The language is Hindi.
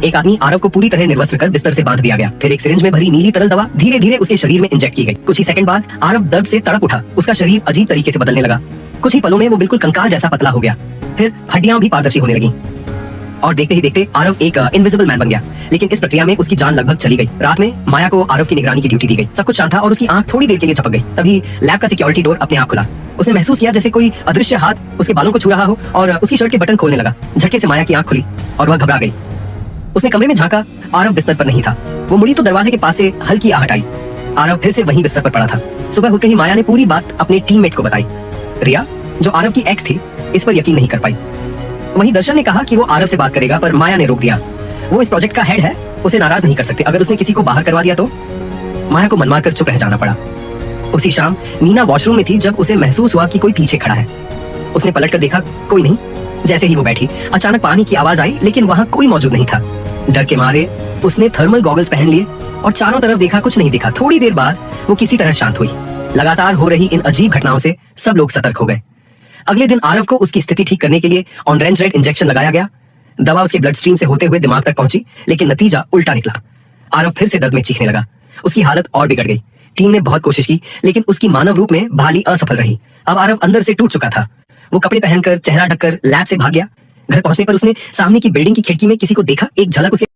एक आदमी आरव को पूरी तरह निर्वस्त्र कर बिस्तर से बांध दिया गया। फिर एक सिरिंज में भरी नीली तरल दवा धीरे धीरे उसके शरीर में इंजेक्ट की गई। कुछ ही सेकंड बाद आरव दर्द से तड़प उठा। उसका शरीर अजीब तरीके से बदलने लगा। कुछ ही पलों में वो बिल्कुल कंकाल जैसा पतला हो गया। फिर हड्डियां भी पारदर्शी होने लगी और देखते ही देखते आरव एक इनविजिबल मैन बन गया। लेकिन इस प्रक्रिया में उसकी जान लगभग चली गई। रात में माया को आरव की निगरानी की ड्यूटी दी गई। सब कुछ शांत था और उसकी आंख थोड़ी देर के लिए झपक गई। तभी लैब का सिक्योरिटी डोर अपने आप खुला। उसने महसूस किया जैसे कोई अदृश्य हाथ उसके बालों को छू रहा हो और उसकी शर्ट के बटन खोलने लगा। झटके से माया की आंख खुली और वह घबरा गई। उसने कमरे में झांका। आरव बिस्तर पर नहीं था। वो मुड़ी तो दरवाजे के पास से हल्की आहट आई। आरव फिर से वहीं बिस्तर पर पड़ा था। सुबह होते ही माया ने पूरी बात अपने टीममेट्स को बताई। रिया, जो आरव की एक्स थी, इस पर यकीन नहीं कर पाई। वहीं दर्शन ने कहा कि वो आरव से बात करेगा, पर माया ने रोक दिया। वो इस प्रोजेक्ट का हेड है, उसे नाराज नहीं कर सकते। अगर उसने किसी को बाहर करवा दिया तो माया को मनमार कर चुप रह जाना पड़ा। उसी शाम नीना वॉशरूम में थी जब उसे महसूस हुआ कि कोई पीछे खड़ा है। उसने पलट कर देखा, कोई नहीं। जैसे ही वो बैठी, अचानक पानी की आवाज आई, लेकिन वहां कोई मौजूद नहीं था। डर के मारे उसने थर्मल गॉगल्स पहन लिए और चारों तरफ देखा, कुछ नहीं दिखा। थोड़ी देर बाद वो किसी तरह शांत हुई। लगातार हो रही इन अजीब घटनाओं से सब लोग सतर्क हो गए। अगले दिन आरव को उसकी स्थिति ठीक करने के लिए ऑनरेंज रेड इंजेक्शन लगाया गया। दवा उसके ब्लड स्ट्रीम से होते हुए दिमाग तक पहुंची, लेकिन नतीजा उल्टा निकला। आरव फिर से दर्द में चीखने लगा। उसकी हालत और बिगड़ गई। टीम ने बहुत कोशिश की, लेकिन उसकी मानव रूप में बहाली असफल रही। अब आरव अंदर से टूट चुका था। वो कपड़े पहनकर, चेहरा ढककर लैब से भाग गया। घर पहुंचने पर उसने सामने की बिल्डिंग की खिड़की में किसी को देखा। एक झलक उसे